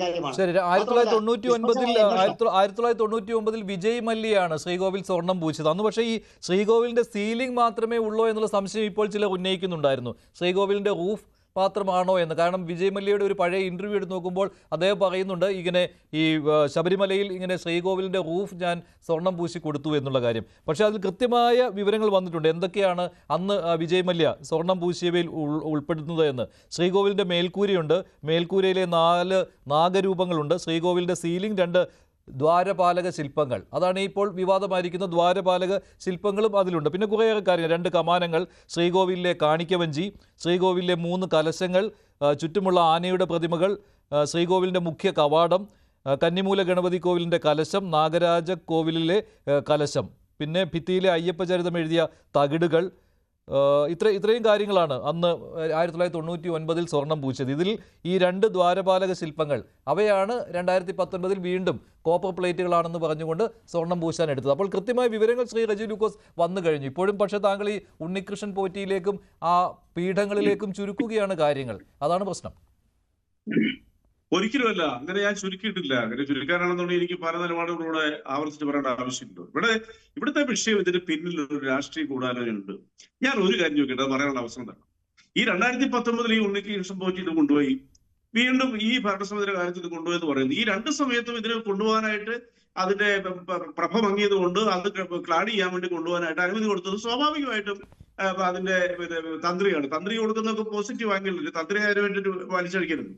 കാര്യമാണ്. ശരി, മാത്രമല്ല 1999 വിജയ് മല്യയാണ് ശ്രീകോവിൽ സ്വർണം പൂച്ചത്. അന്ന് പക്ഷേ ഈ ശ്രീകോവിലിന്റെ സീലിംഗ് മാത്രമേ ഉള്ളൂ എന്നുള്ള സംശയം ഇപ്പോൾ ചിലർ ഉന്നയിക്കുന്നുണ്ടായിരുന്നു. ശ്രീകോവിലിന്റെ റൂഫ് പാത്രമാണോ എന്ന്. കാരണം വിജയ് മല്യയുടെ ഒരു പഴയ ഇന്റർവ്യൂ എടുത്ത് നോക്കുമ്പോൾ അദ്ദേഹം പറയുന്നുണ്ട് ഇങ്ങനെ ഈ ശബരിമലയിൽ ഇങ്ങനെ ശ്രീകോവിലിന്റെ റൂഫ് ഞാൻ സ്വർണം പൂശി കൊടുത്തു എന്നുള്ള കാര്യം. പക്ഷേ അതിൽ കൃത്യമായ വിവരങ്ങൾ വന്നിട്ടുണ്ട് എന്തൊക്കെയാണ് അന്ന് വിജയ് മല്യ സ്വർണം പൂശിയവയിൽ ഉൾപ്പെടുന്നത് എന്ന്. ശ്രീകോവിലിന്റെ മേൽക്കൂരയുണ്ട്, മേൽക്കൂരയിലെ 4 നാഗരൂപങ്ങളുണ്ട്, ശ്രീകോവിലിന്റെ സീലിംഗ് 2 ദ്വാരപാലക ശില്പങ്ങൾ, അതാണ് ഇപ്പോൾ വിവാദമായിരിക്കുന്ന ദ്വാരപാലക ശില്പങ്ങളും അതിലുണ്ട്. പിന്നെ കുറേയേറെ കാര്യങ്ങൾ, 2 കമാനങ്ങൾ, ശ്രീകോവിലിലെ കാണിക്കവഞ്ചി, ശ്രീകോവിലിലെ 3 കലശങ്ങൾ, ചുറ്റുമുള്ള ആനയുടെ പ്രതിമകൾ, ശ്രീകോവിലിൻ്റെ മുഖ്യ കവാടം, കന്നിമൂല ഗണപതി കോവിലിൻ്റെ കലശം, നാഗരാജ കോവിലിലെ കലശം, പിന്നെ ഭിത്തിയിലെ അയ്യപ്പചരിതം എഴുതിയ തകിടുകൾ, ഇത്രയും കാര്യങ്ങളാണ് അന്ന് 1999 സ്വർണം പൂച്ചത്. ഇതിൽ ഈ 2 ദ്വാരപാലക ശില്പങ്ങൾ അവയാണ് 2019 വീണ്ടും കോപ്പർ പ്ലേറ്റുകളാണെന്ന് പറഞ്ഞുകൊണ്ട് സ്വർണം പൂശാൻ എടുത്തത്. അപ്പോൾ കൃത്യമായ വിവരങ്ങൾ ശ്രീ റജി ലൂക്കോസ് വന്നു കഴിഞ്ഞു. ഇപ്പോഴും പക്ഷേ താങ്കൾ ഈ ഉണ്ണികൃഷ്ണൻ പോറ്റിയിലേക്കും ആ പീഠങ്ങളിലേക്കും ചുരുക്കുകയാണ് കാര്യങ്ങൾ. അതാണ് പ്രശ്നം. ഒരിക്കലുമല്ല, അങ്ങനെ ഞാൻ ചുരുക്കിയിട്ടില്ല. അങ്ങനെ ചുരുക്കാനാണെന്നുണ്ടെങ്കിൽ എനിക്ക് പല നിലപാടുകളൂടെ ആവർത്തിച്ച് പറയേണ്ട ആവശ്യമുണ്ട്. ഇവിടുത്തെ വിഷയം ഇതിന് പിന്നിൽ ഒരു രാഷ്ട്രീയ ഗൂഢാലോചനയുണ്ട്. ഞാൻ ഒരു കാര്യം ചോദിക്കട്ടെ, അത് പറയാനുള്ള അവസരം തന്നെ. ഈ 2019 ഈ ഉണ്ണികൃഷ്ണൻ പോറ്റി ഇത് കൊണ്ടുപോയി, വീണ്ടും ഈ ഭരണസമിതിയുടെ കാര്യത്തിൽ ഇത് കൊണ്ടുപോയെന്ന് പറയുന്നു. ഈ 2 സമയത്തും ഇതിനെ കൊണ്ടുപോകാനായിട്ട് അതിന്റെ പ്രഭ മങ്ങിയത് കൊണ്ട് അത് ക്ലാഡ് ചെയ്യാൻ വേണ്ടി കൊണ്ടുപോകാനായിട്ട് അനുമതി കൊടുത്തത് സ്വാഭാവികമായിട്ടും അതിന്റെ തന്ത്രിയാണ്. തന്ത്രി കൊടുക്കുന്നതൊക്കെ പോസിറ്റീവ് ആംഗിളിൽ തന്ത്രി അതിന് വേണ്ടിയിട്ട് വലിച്ചടിക്കരുത്.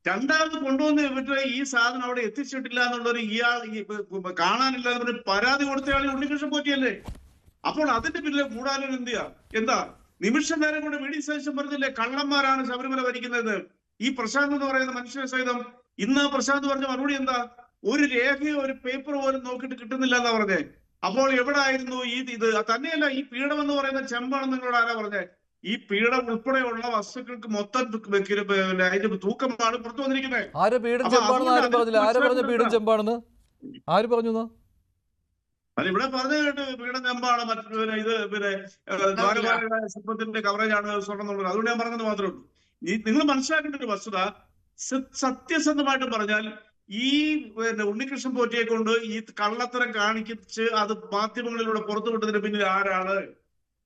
രണ്ടാമത് കൊണ്ടുവന്ന് ഇവരുടെ ഈ സാധനം അവിടെ എത്തിച്ചിട്ടില്ല എന്നുള്ളൊരു ഇയാൾ കാണാനില്ല എന്ന് പരാതി കൊടുത്തയാൾ ഉണ്ണികൃഷ്ണൻ പോറ്റിയല്ലേ? അപ്പോൾ അതിന്റെ പിന്നിലെ കൂടാലും എന്താ നിമിഷ നേരം കൊണ്ട് വി ഡി സതീശൻ പറഞ്ഞില്ലേ കള്ളന്മാരാണ് ശബരിമല ഭരിക്കുന്നത്. ഈ പ്രശാന്ത് എന്ന് പറയുന്ന മനുഷ്യനെ സഹിതം ഇന്ന് പ്രശാന്ത് പറഞ്ഞ മറുപടി എന്താ? ഒരു രേഖയോ ഒരു പേപ്പർ പോലും നോക്കിയിട്ട് കിട്ടുന്നില്ല എന്നാ പറഞ്ഞേ. അപ്പോൾ എവിടെ ആയിരുന്നു ഇത് തന്നെയല്ല, ഈ പീഠം എന്ന് പറയുന്ന ചെമ്പാണെന്ന് നിങ്ങളോട് ആരാ പറഞ്ഞേ? ഈ പീഠം ഉൾപ്പെടെയുള്ള വസ്തുക്കൾക്ക് മൊത്തം അതിന്റെ തൂക്കമാണ് പുറത്തു വന്നിരിക്കുന്നത്. അത് ഇവിടെ പറഞ്ഞു കേട്ട് പീഠം ചെമ്പാണ്, ഇത് ദ്വാരപാലക ശില്പത്തിന്റെ കവറേജാണ് സ്വർണ്ണം എന്നുള്ളത്. അതുകൊണ്ട് ഞാൻ പറഞ്ഞത് മാത്രമേ ഉള്ളൂ. നിങ്ങൾ മനസ്സിലാക്കേണ്ട ഒരു വസ്തുത, സത്യസന്ധമായിട്ട് പറഞ്ഞാൽ ഈ ഉണ്ണികൃഷ്ണൻ പോറ്റിയെ കൊണ്ട് ഈ കള്ളത്തരം കാണിച്ച് അത് മാധ്യമങ്ങളിലൂടെ പുറത്തു വിട്ടതിന് പിന്നിൽ ആരാണ്?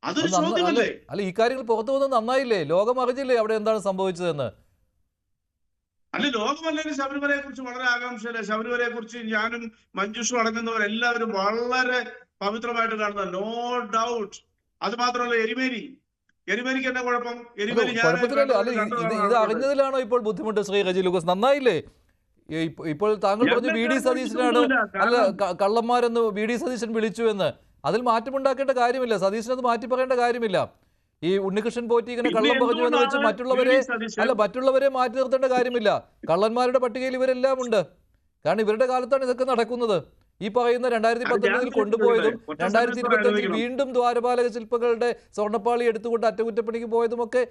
അതൊരു ചോദ്യമല്ലേ? അല്ല, ഈ കാര്യങ്ങൾ പുറത്തു വന്നത് നന്നായില്ലേ? ലോകം അറിഞ്ഞില്ലേ അവിടെ എന്താണ് സംഭവിച്ചതെന്ന്? അല്ല, ലോകമല്ലെങ്കിൽ ശബരിമലയെ കുറിച്ച് വളരെ ആകാംക്ഷയല്ലേ? ശബരിമലയെ കുറിച്ച് ഞാനും മഞ്ജുഷും അടങ്ങുന്നവരെല്ലാവരും വളരെ പവിത്രമായിട്ട് കാണുന്ന, നോ ഡൗട്ട്. അത് മാത്രമല്ല, എരിമേരിക്ക് എന്താ കുഴപ്പം? ഇത് അറിഞ്ഞതിലാണോ ഇപ്പോൾ ബുദ്ധിമുട്ട് ശ്രീ റജി ലൂക്കോസ്? നന്നായില്ലേ? ഇപ്പോൾ താങ്കൾ പറഞ്ഞു വി ഡി സതീശനാണ്, അല്ല കള്ളന്മാരെന്ന് വി ഡി സതീശൻ വിളിച്ചു എന്ന്. അതിൽ മാറ്റമുണ്ടാക്കേണ്ട കാര്യമില്ല, സതീശൻ അത് മാറ്റി പറയേണ്ട കാര്യമില്ല. ഈ ഉണ്ണികൃഷ്ണൻ പോറ്റി ഇങ്ങനെ കള്ളം പറഞ്ഞു എന്ന് വെച്ച് മറ്റുള്ളവരെ മാറ്റി നിർത്തേണ്ട കാര്യമില്ല. കള്ളന്മാരുടെ പട്ടികയിൽ ഇവരെല്ലാം ഉണ്ട്. കാരണം ഇവരുടെ കാലത്താണ് ഇതൊക്കെ നടക്കുന്നത്. ഈ പറയുന്ന 2019 കൊണ്ടുപോയതും 2021 വീണ്ടും ദ്വാരപാലക ശില്പങ്ങളുടെ സ്വർണ്ണപ്പാളി എടുത്തുകൊണ്ട് അറ്റകുറ്റപ്പണിക്ക് പോയതുമൊക്കെ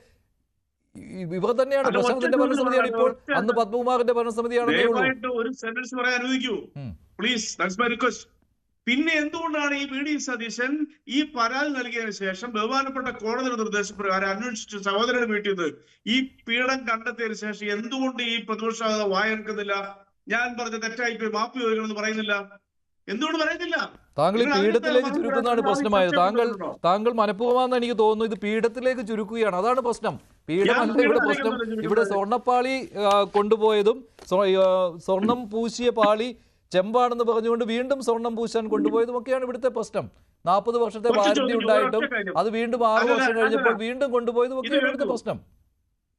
ഇവർ തന്നെയാണ്. പ്രശാന്തിന്റെ ഭരണസമിതിയാണ് ഇപ്പോൾ, അന്ന് പത്മകുമാറിന്റെ ഭരണസമിതിയാണെന്നേ ഉള്ളൂ. ഒരു സെന്റൻസ് പറയാൻ അനുവദിക്കൂ പ്ലീസ്, ദാറ്റ്സ് മൈ റിക്വസ്റ്റ്. പിന്നെ എന്തുകൊണ്ടാണ് ഈ വി ഡി സതീശൻ ഈ പരാതി നൽകിയതിനു ശേഷം ബഹുമാനപ്പെട്ട കോടതിയുടെ നിർദ്ദേശപ്രകാരം അന്വേഷിച്ച് സഹോദരനെ വീട്ടിൽ നിന്ന് ഈ പീഡനം കണ്ടെത്തിയതിനു ശേഷം എന്തുകൊണ്ട് ഈ പ്രതിപക്ഷ വായെടുക്കുന്നില്ല? ഞാൻ പറഞ്ഞ തെറ്റായിപ്പോയി, മാപ്പ് ചോദിക്കണമെന്ന് പറയുന്നില്ല? എന്തുകൊണ്ട് പറയുന്നില്ല? താങ്കൾ ഈ പീഠത്തിലേക്ക് ചുരുക്കുന്നതാണ് പ്രശ്നമായത്. താങ്കൾ മനഃപൂർവ്വമാണെന്ന് എനിക്ക് തോന്നുന്നു. ഇത് പീഠത്തിലേക്ക് ചുരുക്കുകയാണ്, അതാണ് പ്രശ്നം. പീഠമല്ല ഇവിടെ പ്രശ്നം. ഇവിടെ സ്വർണ്ണപ്പാളി കൊണ്ടുപോയതും സ്വർണം പൂശിയ പാളി ചെമ്പാണെന്ന് പറഞ്ഞുകൊണ്ട് വീണ്ടും സ്വർണം പൂശാൻ കൊണ്ടുപോയതും ഒക്കെയാണ് ഇവിടുത്തെ പ്രശ്നം. 40 വർഷത്തെ വാരണ്ടി ഉണ്ടായിട്ടും അത് വീണ്ടും 6 വർഷം കഴിഞ്ഞപ്പോൾ വീണ്ടും കൊണ്ടുപോയതും ഒക്കെയാണ് ഇവിടുത്തെ പ്രശ്നം.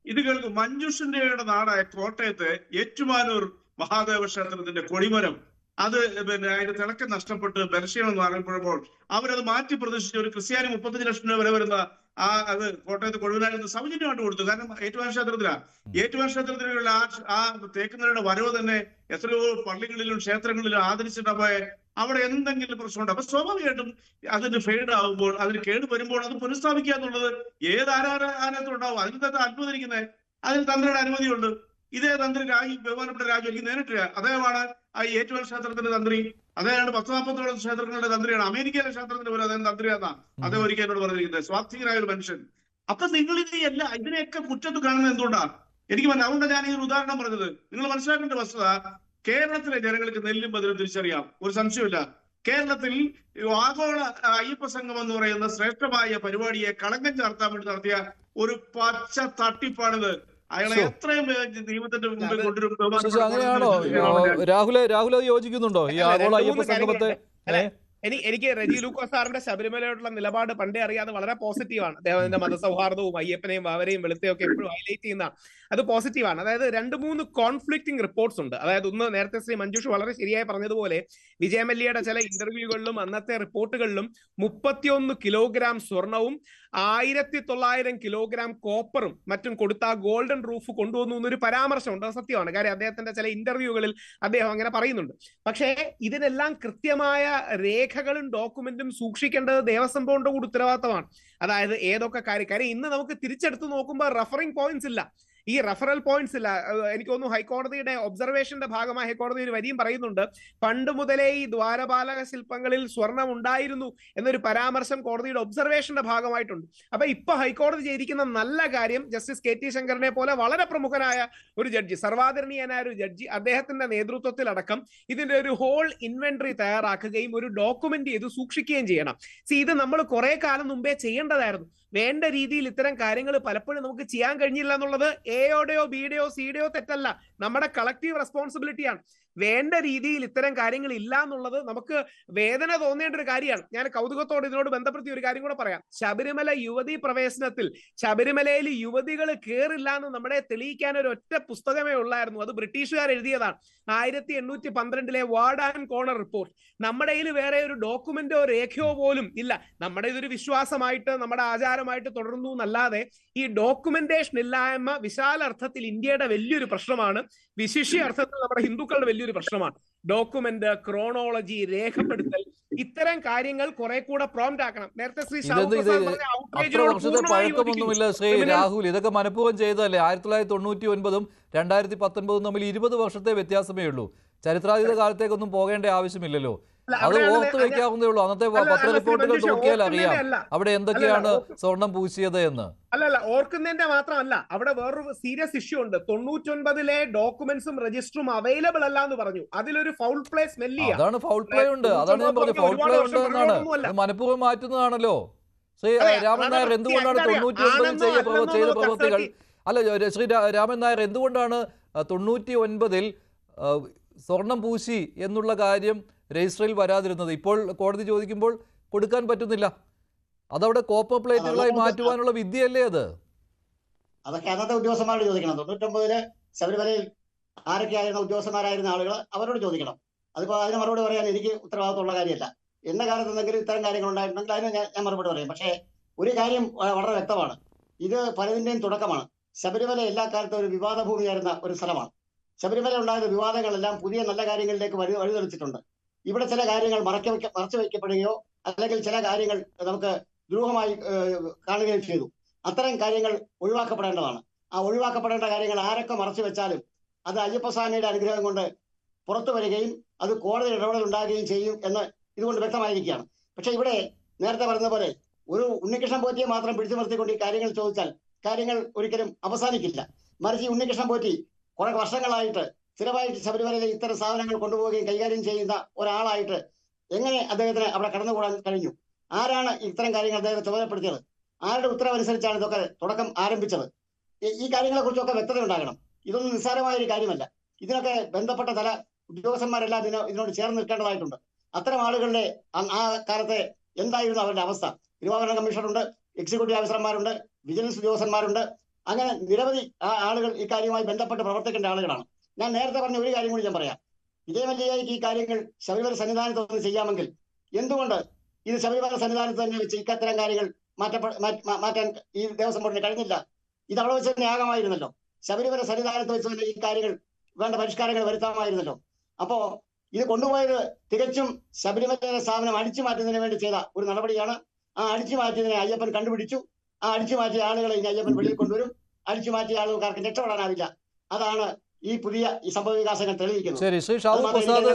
ഇത് കേൾക്കും. മഞ്ജുഷിന്റെ നാടായ കോട്ടയത്തെ ഏറ്റുമാനൂർ മഹാദേവ ക്ഷേത്രത്തിന്റെ കൊടിമരം അത് അതിന്റെ തിളക്കം നഷ്ടപ്പെട്ട് ബലക്ഷീണം എന്ന് അറിയപ്പെടുമ്പോൾ അവരത് മാറ്റി പ്രദർശിച്ച് ഒരു ക്രിസ്ത്യാനി 35 ലക്ഷം രൂപ വരെ വരുന്ന അത് കോട്ടയത്ത് കൊഴുവനായിരുന്നു സൗജന്യമായിട്ട് കൊടുത്തു. കാരണം ഏറ്റുമാനൂർ ക്ഷേത്രത്തിലുള്ള ആ തേക്കുന്നവരുടെ വരവ് തന്നെ എത്രയോ പള്ളികളിലും ക്ഷേത്രങ്ങളിലും ആദരിച്ചിട്ടാ പോയെ. അവിടെ എന്തെങ്കിലും പ്രശ്നമുണ്ട്. അപ്പൊ സ്വാഭാവികമായിട്ടും അതിന് ഫെയ്ഡ് ആകുമ്പോൾ, അതിന് കേട് വരുമ്പോൾ അത് പുനഃസ്ഥാപിക്കുക എന്നുള്ളത് ഏത് ആരാധനത്തും ഉണ്ടാവും. അതിന് തന്നെ അനുവദിക്കുന്നത് അതിന് തന്ത്രിയുടെ അനുമതിയുണ്ട്. ഇതേ തന്ത്രി ബഹുമാനപ്പെട്ട രാജു എനിക്ക് നേരിട്ട് അദ്ദേഹമാണ് ആ ഏറ്റുമാനൂർ ക്ഷേത്രത്തിന്റെ തന്ത്രി. അദ്ദേഹമാണ് 10-40 ക്ഷേത്രങ്ങളുടെ തന്ത്രിയാണ്. അമേരിക്കയിലെ ക്ഷേത്രത്തിന്റെ പോലെ അദ്ദേഹം തന്ത്രിയാന്നാ അദ്ദേഹം ഒരിക്കൽ എന്നോട് പറഞ്ഞിരിക്കുന്നത്. സ്വാർത്ഥികനായ ഒരു മനുഷ്യൻ. അപ്പൊ നിങ്ങൾ ഇതിനെയൊക്കെ കുറ്റത്ത് കാണുന്നത് എന്തുകൊണ്ടാ? എനിക്ക് അതുകൊണ്ട് ഞാൻ ഈ ഒരു ഉദാഹരണം പറഞ്ഞത്. നിങ്ങൾ മനസ്സിലാക്കേണ്ട വസ്തുത, കേരളത്തിലെ ജനങ്ങൾക്ക് നെല്ലും ബദലും തിരിച്ചറിയാം, ഒരു സംശയമില്ല. കേരളത്തിൽ ആഗോള അയ്യപ്പ സംഘം എന്ന് പറയുന്ന ശ്രേഷ്ഠമായ പരിപാടിയെ കളങ്കം ചാർത്താൻ വേണ്ടി നടത്തിയ ഒരു പച്ച തട്ടിപ്പാണിത്. അയാളെ എത്രയും നിയമത്തിന്റെ മുമ്പിൽ കൊണ്ടുവരും. അങ്ങനെയാണോ രാഹുൽ യോജിക്കുന്നുണ്ടോ ഈ ആഗോള അയ്യപ്പ സംഗമത്തെ? എനിക്ക് റെജി ലൂക്കോസ് സാറിന്റെ ശബരിമലയോടുള്ള നിലപാട് പണ്ടേ അറിയാതെ വളരെ പോസിറ്റീവാണ്. അദ്ദേഹത്തിന്റെ മതസൗഹാർദ്ദവും അയ്യപ്പനെയും വാവരെയും വെളുത്തെയും ഒക്കെ എപ്പോഴും ഹൈലൈറ്റ് ചെയ്യുന്ന അത് പോസിറ്റീവാണ്. അതായത് 2-3 കോൺഫ്ലിക്റ്റിംഗ് റിപ്പോർട്ട്സ് ഉണ്ട്. അതായത് ഒന്ന്, നേരത്തെ ശ്രീ മഞ്ജുഷ് വളരെ ശരിയായി പറഞ്ഞതുപോലെ വിജയ മല്യയുടെ ചില ഇന്റർവ്യൂകളിലും അന്നത്തെ റിപ്പോർട്ടുകളിലും 31 കിലോഗ്രാം സ്വർണവും 1900 കിലോഗ്രാം കോപ്പറും മറ്റും കൊടുത്ത ഗോൾഡൻ റൂഫ് കൊണ്ടുവന്നു എന്നൊരു പരാമർശമുണ്ട്. അത് സത്യമാണ്. കാര്യം അദ്ദേഹത്തിന്റെ ചില ഇന്റർവ്യൂകളിൽ അദ്ദേഹം അങ്ങനെ പറയുന്നുണ്ട്. പക്ഷേ ഇതിനെല്ലാം കൃത്യമായ രേഖകളും ഡോക്യുമെന്റും സൂക്ഷിക്കേണ്ടത് ദേവസ്വം ബോർഡിന്റെ കൂടി ഉത്തരവാദിത്തമാണ്. അതായത് ഏതൊക്കെ കാര്യം ഇന്ന് നമുക്ക് തിരിച്ചെടുത്ത് നോക്കുമ്പോൾ റഫറിംഗ് പോയിന്റ്സ് ഇല്ല, ഈ റഫറൽ പോയിന്റ്സ് ഇല്ല. എനിക്ക് തോന്നുന്നു ഹൈക്കോടതിയുടെ ഒബ്സർവേഷന്റെ ഭാഗമായി ഹൈക്കോടതി ഒരു വരിയും പറയുന്നുണ്ട്, പണ്ട് മുതലേ ഈ ദ്വാരപാലക ശില്പങ്ങളിൽ സ്വർണം ഉണ്ടായിരുന്നു എന്നൊരു പരാമർശം കോടതിയുടെ ഒബ്സർവേഷന്റെ ഭാഗമായിട്ടുണ്ട്. അപ്പൊ ഇപ്പൊ ഹൈക്കോടതി ചെയ്തിരിക്കുന്ന നല്ല കാര്യം, ജസ്റ്റിസ് KT ശങ്കറിനെ പോലെ വളരെ പ്രമുഖനായ ഒരു ജഡ്ജി, സർവാദരണീയനായ ഒരു ജഡ്ജി, അദ്ദേഹത്തിന്റെ നേതൃത്വത്തിലടക്കം ഇതിന്റെ ഒരു ഹോൾ ഇൻവെന്ററി തയ്യാറാക്കുകയും ഒരു ഡോക്യുമെന്റ് ചെയ്ത് സൂക്ഷിക്കുകയും ചെയ്യണം. ഇത് നമ്മൾ കുറെ കാലം മുമ്പേ ചെയ്യേണ്ടതായിരുന്നു. വേണ്ട രീതിയിൽ ഇത്തരം കാര്യങ്ങൾ പലപ്പോഴും നമുക്ക് ചെയ്യാൻ കഴിഞ്ഞില്ല എന്നുള്ളത് എയോടെയോ ബിയുടെയോ സിയുടെയോ തെറ്റല്ല, നമ്മുടെ കളക്റ്റീവ് റെസ്പോൺസിബിലിറ്റിയാണ്. വേണ്ട രീതിയിൽ ഇത്തരം കാര്യങ്ങൾ ഇല്ല എന്നുള്ളത് നമുക്ക് വേദന തോന്നേണ്ട ഒരു കാര്യമാണ്. ഞാൻ കൗതുകത്തോടെ ഇതിനോട് ബന്ധപ്പെടുത്തി ഒരു കാര്യം കൂടെ പറയാം. ശബരിമല യുവതീ പ്രവേശനത്തിൽ ശബരിമലയിൽ യുവതികൾ കയറില്ല എന്ന് നമ്മളെ തെളിയിക്കാൻ ഒരു ഒറ്റ പുസ്തകമേ ഉള്ളായിരുന്നു. അത് ബ്രിട്ടീഷുകാർ എഴുതിയതാണ്, 1812 വാർഡ് ആൻഡ് കോർണർ റിപ്പോർട്ട്. നമ്മുടെ കയ്യിൽ വേറെ ഒരു ഡോക്യുമെന്റോ രേഖയോ പോലും ഇല്ല. നമ്മുടെ ഇതൊരു വിശ്വാസമായിട്ട് നമ്മുടെ ആചാരമായിട്ട് തുടർന്നു എന്നല്ലാതെ ഈ ഡോക്യുമെന്റേഷൻ ഇല്ലായ്മ വിശാല അർത്ഥത്തിൽ ഇന്ത്യയുടെ വലിയൊരു പ്രശ്നമാണ്. വിശിഷ്യ അർത്ഥത്തിൽ നമ്മുടെ ഹിന്ദുക്കളുടെ വലിയൊരു പ്രശ്നമാണ്. ഡോക്യുമെന്റ്, ക്രോണോളജി, രേഖപ്പെടുത്തൽ, ഇത്തരം കാര്യങ്ങൾ കുറെ കൂടെ പ്രോംപ്റ്റ് ആക്കണം. നേരത്തെ ശ്രീ പഴക്കമൊന്നുമില്ല ശ്രീ രാഹുൽ, ഇതൊക്കെ മനഃപൂർവ്വം ചെയ്തതല്ലേ? 1999 2019 തമ്മിൽ 20 വർഷത്തെ വ്യത്യാസമേ ഉള്ളൂ. ചരിത്രാതീത കാലത്തേക്കൊന്നും പോകേണ്ട ആവശ്യമില്ലല്ലോ. അത് ഓർത്ത് വെക്കാവുന്നേ ഉള്ളൂ. അന്നത്തെ പത്ര റിപ്പോർട്ടുകൾ നോക്കിയാൽ അറിയാം അവിടെ എന്തൊക്കെയാണ് സ്വർണം പൂശിയത് എന്ന്. അല്ലല്ല, ഓർക്കുന്നതിന്റെ മാത്രമല്ല, അവിടെ വേറൊരു സീരിയസ് ഇഷ്യൂ ഉണ്ട്. 99 ഡോക്യുമെന്റ്സും രജിസ്റ്ററും അവൈലബിൾ അല്ല എന്ന് പറഞ്ഞു. അതിലൊരു ഫൗൾ പ്ലേ സ്മെല്ല് ചെയ്യാം. അതാണ് ഫൗൾ പ്ലേ ഉണ്ട്, അതാണ് ഞാൻ പറഞ്ഞത്. ഫൗൾ പ്ലേ ഉണ്ട് എന്നാണ്, മനഃപൂർവ്വം മാറ്റുന്നതാണല്ലോ. ശ്രീ രാമൻ നായർ, എന്തുകൊണ്ടാണ് 99 ചെയ്ത പ്രവൃത്തികൾ അല്ല ശ്രീ രാമൻ നായർ, എന്തുകൊണ്ടാണ് 99 സ്വർണം പൂശി എന്നുള്ള കാര്യം രജിസ്റ്ററിൽ വരാതിരുന്നത്? ഇപ്പോൾ കോടതി ചോദിക്കുമ്പോൾ കൊടുക്കാൻ പറ്റുന്നില്ല. അതവിടെ കോപ്പർ പ്ലേറ്റുകളായി മാറ്റുവാനുള്ള വിദ്യയല്ലേ അത്? അതൊക്കെ അന്നത്തെ ഉദ്യോഗസ്ഥന്മാരോട് ചോദിക്കണം. 99 ശബരിമലയിൽ ആരൊക്കെയായിരുന്ന ഉദ്യോഗസ്ഥന്മാരായിരുന്ന ആളുകൾ അവരോട് ചോദിക്കണം. അതിപ്പോ അതിന് മറുപടി പറയാൻ എനിക്ക് ഉത്തരവാദിത്തമുള്ള കാര്യമല്ല. എന്ന കാലത്ത് എന്തെങ്കിലും ഇത്തരം കാര്യങ്ങൾ ഉണ്ടായിട്ടുണ്ടെങ്കിൽ അതിന് ഞാൻ മറുപടി പറയും. പക്ഷേ ഒരു കാര്യം വളരെ വ്യക്തമാണ്, ഇത് പലതിന്റെയും തുടക്കമാണ്. ശബരിമല എല്ലാ കാലത്തും ഒരു വിവാദ ഭൂമിയായിരുന്ന ഒരു സ്ഥലമാണ്. ശബരിമല ഉണ്ടായ വിവാദങ്ങളെല്ലാം പുതിയ നല്ല കാര്യങ്ങളിലേക്ക് വഴിതെളിച്ചിട്ടുണ്ട്. ഇവിടെ ചില കാര്യങ്ങൾ മറച്ചു വയ്ക്കപ്പെടുകയോ അല്ലെങ്കിൽ ചില കാര്യങ്ങൾ നമുക്ക് ദ്രോഹമായി കാണുകയും ചെയ്തു. അത്തരം കാര്യങ്ങൾ ഒഴിവാക്കപ്പെടേണ്ടതാണ്. ആ ഒഴിവാക്കപ്പെടേണ്ട കാര്യങ്ങൾ ആരൊക്കെ മറച്ചു വെച്ചാലും അത് അയ്യപ്പസ്വാമിയുടെ അനുഗ്രഹം കൊണ്ട് പുറത്തു വരികയും അത് കോടതി ഇടപെടൽ ഉണ്ടാകുകയും ചെയ്യും എന്ന് ഇതുകൊണ്ട് വ്യക്തമായിരിക്കുകയാണ്. പക്ഷെ ഇവിടെ നേരത്തെ പറഞ്ഞ പോലെ ഒരു ഉണ്ണികൃഷ്ണൻ പോറ്റിയെ മാത്രം പിടിച്ചു നിർത്തിക്കൊണ്ട് ഈ കാര്യങ്ങൾ ചോദിച്ചാൽ കാര്യങ്ങൾ ഒരിക്കലും അവസാനിക്കില്ല. മറിച്ച് ഈ ഉണ്ണികൃഷ്ണൻ പോറ്റി കുറെ വർഷങ്ങളായിട്ട് സ്ഥിരമായിട്ട് ശബരിമലയിലെ ഇത്തരം സാധനങ്ങൾ കൊണ്ടുപോവുകയും കൈകാര്യം ചെയ്യുന്ന ഒരാളായിട്ട് എങ്ങനെ അദ്ദേഹത്തിന് അവിടെ കടന്നുകൂടാൻ കഴിഞ്ഞു? ആരാണ് ഇത്തരം കാര്യങ്ങൾ അദ്ദേഹത്തെ ചുമതലപ്പെടുത്തിയത്? ആരുടെ ഉത്തരവനുസരിച്ചാണ് ഇതൊക്കെ തുടക്കം ആരംഭിച്ചത്? ഈ കാര്യങ്ങളെ കുറിച്ചൊക്കെ വ്യക്തത ഉണ്ടാകണം. ഇതൊന്നും നിസ്സാരമായ ഒരു കാര്യമല്ല. ഇതിനൊക്കെ ബന്ധപ്പെട്ട ചില ഉദ്യോഗസ്ഥന്മാരെല്ലാം ഇതിനോട് ചേർന്ന് നിൽക്കേണ്ടതായിട്ടുണ്ട്. അത്തരം ആളുകളുടെ ആ കാലത്തെ എന്തായിരുന്നു അവരുടെ അവസ്ഥ? തിരുവാഭരണ കമ്മീഷണറുണ്ട്, എക്സിക്യൂട്ടീവ് ഓഫീസർമാരുണ്ട്, വിജിലൻസ് ഉദ്യോഗസ്ഥന്മാരുണ്ട്. അങ്ങനെ നിരവധി ആളുകൾ ഈ കാര്യവുമായി ബന്ധപ്പെട്ട് പ്രവർത്തിക്കേണ്ട ആളുകളാണ്. ഞാൻ നേരത്തെ പറഞ്ഞ ഒരു കാര്യം കൂടി ഞാൻ പറയാം. വിജയ മല്യയ്ക്ക് ഈ കാര്യങ്ങൾ ശബരിമല സന്നിധാനത്ത് നിന്ന് ചെയ്യാമെങ്കിൽ എന്തുകൊണ്ട് ഇത് ശബരിമല സന്നിധാനത്ത് തന്നെ വെച്ച് ഇത്തരം കാര്യങ്ങൾ മാറ്റാൻ ഈ ദേവസ്വം ബോർഡിന് കഴിഞ്ഞില്ല? ഇത് അവിടെ വെച്ച് തന്നെ ആകാമായിരുന്നല്ലോ. ശബരിമല സന്നിധാനത്ത് വെച്ച് തന്നെ ഈ കാര്യങ്ങൾ വേണ്ട പരിഷ്കാരങ്ങൾ വരുത്താമായിരുന്നല്ലോ. അപ്പോ ഇത് കൊണ്ടുപോയത് തികച്ചും ശബരിമല സ്ഥാപനം അടിച്ചു മാറ്റുന്നതിന് വേണ്ടി ചെയ്ത ഒരു നടപടിയാണ്. ആ അടിച്ചു മാറ്റിയതിനെ അയ്യപ്പൻ കണ്ടുപിടിച്ചു. ആ അടിച്ചു മാറ്റിയ ആളുകളെ ഇനി അയ്യപ്പൻ വെളിയിൽ കൊണ്ടുവരും. അടിച്ചു മാറ്റിയ ആളുകൾക്ക് രക്ഷപ്പെടാനാവില്ല. അതാണ് ഈ പുതിയ ഈ സംഭവ വികാസങ്ങൾ തെളിയിക്കുന്നത്. ശരി, ശ്രീ ഷാബു പ്രസാദ്,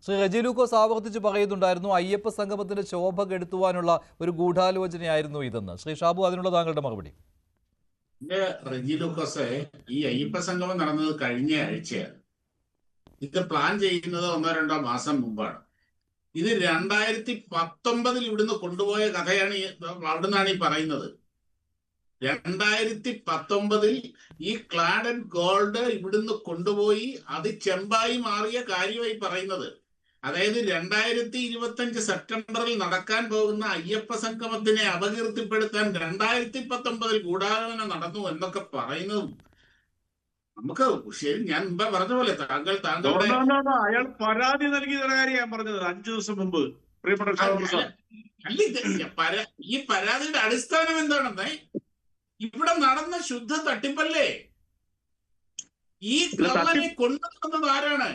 ശ്രീ റെജി ലൂക്കോസ് ആവർത്തിച്ച് പറയുന്നുണ്ടായിരുന്നു അയ്യപ്പ സംഗമത്തിന്റെ ശോഭ കെടുത്തുവാനുള്ള ഒരു ഗൂഢാലോചനയായിരുന്നു ഇതെന്ന്. ശ്രീ ഷാബു, അതിനുള്ള താങ്കളുടെ മറുപടി. എന്റെ റെജി ലൂക്കോസ്, ഈ അയ്യപ്പ സംഗമം നടന്നത് കഴിഞ്ഞ ആഴ്ചയാണ്. ഇത് പ്ലാൻ ചെയ്യുന്നത് 1-2 മാസം മുമ്പാണ്. ഇത് 2019 ഇവിടുന്ന് കൊണ്ടുപോയ കഥയാണ് അവിടുന്നാണ് ഈ പറയുന്നത്. 2019 ഈ ക്ലാഡ് ആൻഡ് ഗോൾഡ് ഇവിടുന്ന് കൊണ്ടുപോയി അത് ചെമ്പായി മാറിയ കാര്യമായി പറയുന്നത്. അതായത് 2025 സെപ്റ്റംബറിൽ നടക്കാൻ പോകുന്ന അയ്യപ്പ സംഗമത്തിനെ അപകീർത്തിപ്പെടുത്താൻ 2019 ഗൂഢാലോചന നടന്നു എന്നൊക്കെ പറയുന്നതും നമുക്ക് ശരി. ഞാൻ മുമ്പേ പറഞ്ഞ പോലെ താങ്കളുടെ അയാൾ പരാതി നൽകിയതിന്റെ കാര്യം ഞാൻ പറഞ്ഞത് 5 ദിവസം മുമ്പ്. പ്രിയപ്പെട്ട അല്ല, ഈ പരാതിയുടെ അടിസ്ഥാനം എന്താണെന്നേ? ഇവിടെ നടന്ന ശുദ്ധ തട്ടിപ്പല്ലേ? ഈ കള്ളനെ കൊണ്ടുവന്നത് ആരാണ്?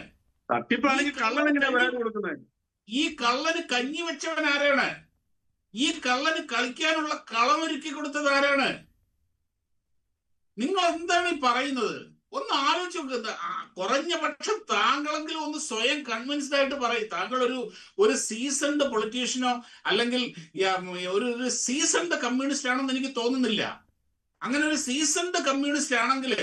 തട്ടിപ്പാണെങ്കിൽ കള്ളൻ എങ്ങനെയാ പരാതി കൊടുക്കുന്നത്? ഈ കള്ളന് കഞ്ഞി വെച്ചവൻ ആരാണ്? ഈ കള്ളന് കളിക്കാനുള്ള കളമൊരുക്കി കൊടുത്തത് ആരാണ്? നിങ്ങൾ എന്താണ് ഈ പറയുന്നത്? ഒന്ന് ആലോചിച്ച് നോക്കുന്നത്. കുറഞ്ഞ പക്ഷം താങ്കളെങ്കിലും ഒന്ന് സ്വയം കൺവിൻസ്ഡ് ആയിട്ട് പറയും. താങ്കൾ ഒരു സീസൺഡ് പൊളിറ്റീഷ്യനോ അല്ലെങ്കിൽ ഒരു സീസൺഡ് കമ്മ്യൂണിസ്റ്റ് ആണെന്ന് എനിക്ക് തോന്നുന്നില്ല. അങ്ങനെ ഒരു സീസൺഡ് കമ്മ്യൂണിസ്റ്റ് ആണെങ്കിൽ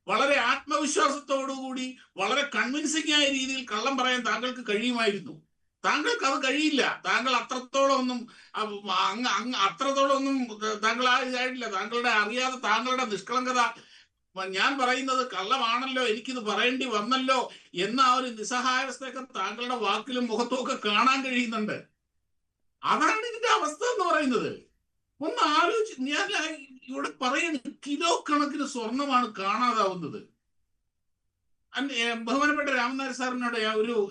വളരെ ആത്മവിശ്വാസത്തോടുകൂടി വളരെ കൺവിൻസിംഗ് ആയ രീതിയിൽ കള്ളം പറയാൻ താങ്കൾക്ക് കഴിയുമായിരുന്നു. താങ്കൾക്ക് അത് കഴിയില്ല. താങ്കൾ അത്രത്തോളം ഒന്നും താങ്കൾ ഇതായിട്ടില്ല. താങ്കളുടെ അറിയാതെ താങ്കളുടെ നിഷ്കളങ്കത, ഞാൻ പറയുന്നത് കള്ളമാണല്ലോ, എനിക്കിത് പറയേണ്ടി വന്നല്ലോ എന്ന ആ ഒരു നിസ്സഹായാവസ്ഥയൊക്കെ താങ്കളുടെ വാക്കിലും മുഖത്തും ഒക്കെ കാണാൻ കഴിയുന്നുണ്ട്. അതാണ് ഇതിന്റെ അവസ്ഥ എന്ന് പറയുന്നത്. ഒന്ന് ആലോചിച്ച്, ഞാൻ ഇവിടെ പറയുന്നത് കിലോ കണക്കിന് സ്വർണമാണ് കാണാതാവുന്നത്. ബഹുമാനപ്പെട്ട രാമനാഥ് സാറിനോട്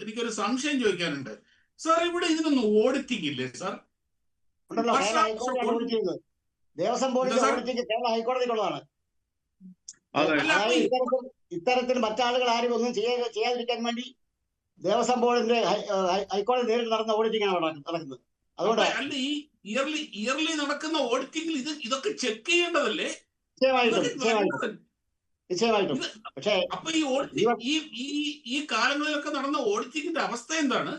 എനിക്കൊരു സംശയം ചോദിക്കാനുണ്ട്. സാർ, ഇവിടെ ഇതിനൊന്നും ഓഡിറ്റിംഗ് ഇല്ലേ സാർ? ദേവസ്വം ബോർഡിന്റെ ഓഡിറ്റിംഗ് കേരള ഹൈക്കോടതിക്കുള്ളതാണ്. ഇത്തരത്തിൽ മറ്റാളുകൾ ആരും ഒന്നും ചെയ്യാതിരിക്കാൻ വേണ്ടി ദേവസ്വം ബോർഡിന്റെ ഹൈക്കോടതി നേരിട്ട് നടന്ന ഓഡിറ്റിംഗ് ആണ് നടക്കുന്നത്. അതുകൊണ്ട് അല്ല, ഈ ഇയർലി നടക്കുന്ന ഓഡിറ്റിംഗിൽ ഇതൊക്കെ ചെക്ക് ചെയ്യേണ്ടതല്ലേ? നിശ്ചയമായിട്ടും. പക്ഷേ അപ്പൊ ഈ കാലങ്ങളിലൊക്കെ നടന്ന ഓഡിറ്റിംഗിന്റെ അവസ്ഥ എന്താണ്?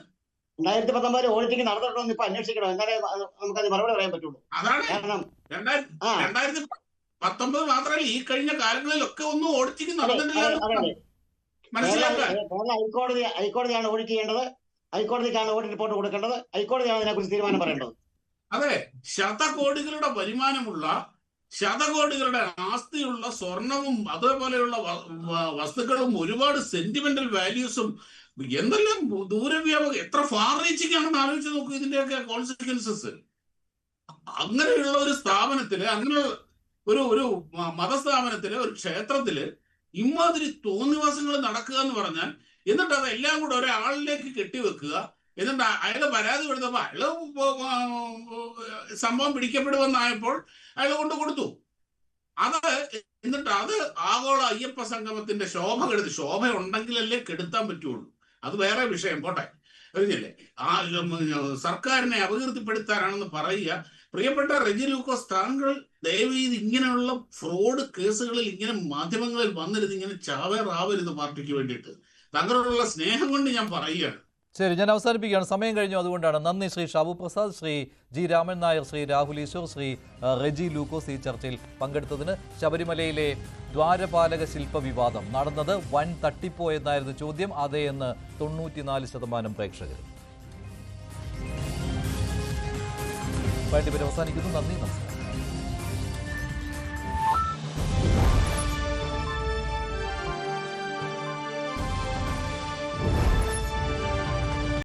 2019 ഓഡിറ്റിംഗ് നടന്നിട്ടുണ്ടോ ഇപ്പൊ അന്വേഷിക്കണം. എന്നാലേ നമുക്കത് മറുപടി പറയാൻ പറ്റുള്ളൂ. അതാണ് കാരണം 2019 മാത്രമല്ല, ഈ കഴിഞ്ഞ കാലങ്ങളിലൊക്കെ ഒന്നും ഓഡിറ്റിംഗ് നടന്നിട്ടില്ല. മനസ്സിലാക്കാൻ കേരള ഹൈക്കോടതിയാണ് ഓഡിറ്റ് ചെയ്യേണ്ടത്. ഹൈക്കോടതിക്കാണ് ഓഡിറ്റ് റിപ്പോർട്ട് കൊടുക്കേണ്ടത്. ഹൈക്കോടതിയാണ് ഇതിനെക്കുറിച്ച് തീരുമാനം പറയേണ്ടത്. അതെ, ശതകോടികളുടെ വരുമാനമുള്ള, ശതകോടികളുടെ ആസ്തിയുള്ള സ്വർണവും അതേപോലെയുള്ള വസ്തുക്കളും ഒരുപാട് സെന്റിമെന്റൽ വാല്യൂസും എന്തെല്ലാം ദൂരവ്യാപകം, എത്ര ഫാർ റീച്ചിങ് ആണെന്ന് ആലോചിച്ച് നോക്കൂ ഇതിന്റെയൊക്കെ കോൺസിക്വൻസസ്. അങ്ങനെയുള്ള ഒരു സ്ഥാപനത്തില്, അങ്ങനെ ഒരു മതസ്ഥാപനത്തില്, ഒരു ക്ഷേത്രത്തില് ഇമാതിരി തോന്നിവാസങ്ങൾ നടക്കുക എന്ന് പറഞ്ഞാൽ, എന്നിട്ട് അതെല്ലാം കൂടെ ഒരാളിലേക്ക് കെട്ടിവെക്കുക, എന്നിട്ട് അയാള് പരാതി കൊടുത്തപ്പോ അയാള് സംഭവം പിടിക്കപ്പെടുമെന്നായപ്പോൾ അയാൾ കൊണ്ട് കൊടുത്തു. എന്നിട്ട് അത് ആഗോള അയ്യപ്പ സംഗമത്തിന്റെ ശോഭ കെടുത്തി. ശോഭ ഉണ്ടെങ്കിലല്ലേ കെടുത്താൻ പറ്റുള്ളൂ. അത് വേറെ വിഷയം, പോട്ടെ. അറിഞ്ഞില്ലേ, സർക്കാരിനെ അപകീർത്തിപ്പെടുത്താനാണെന്ന് പറയുക. പ്രിയപ്പെട്ട റെജി ലൂക്കോസ്, താങ്കൾ ദയവീത് ഇങ്ങനെയുള്ള ഫ്രോഡ് കേസുകളിൽ ഇങ്ങനെ മാധ്യമങ്ങളിൽ വന്നിരുന്ന് ഇങ്ങനെ ചാവേറാവരുത് പാർട്ടിക്ക് വേണ്ടിയിട്ട്. താങ്കളോടുള്ള സ്നേഹം കൊണ്ട് ഞാൻ പറയുകയാണ്. ശരി, ഞാൻ അവസാനിപ്പിക്കുകയാണ്. സമയം കഴിഞ്ഞു, അതുകൊണ്ടാണ്. നന്ദി ശ്രീ ഷാബു പ്രസാദ്, ശ്രീ ജി രാമൻ നായർ, ശ്രീ രാഹുൽ ഈശ്വർ, ശ്രീ റെജി ലൂക്കോസ് ഈ ചർച്ചയിൽ പങ്കെടുത്തതിന്. ശബരിമലയിലെ ദ്വാരപാലക ശില്പ വിവാദം നടന്നത് വൻ തട്ടിപ്പോ എന്നായിരുന്നു ചോദ്യം. അതേ എന്ന് 94% പ്രേക്ഷകർ. അവസാനിക്കുന്നു. നന്ദി, നമസ്കാരം.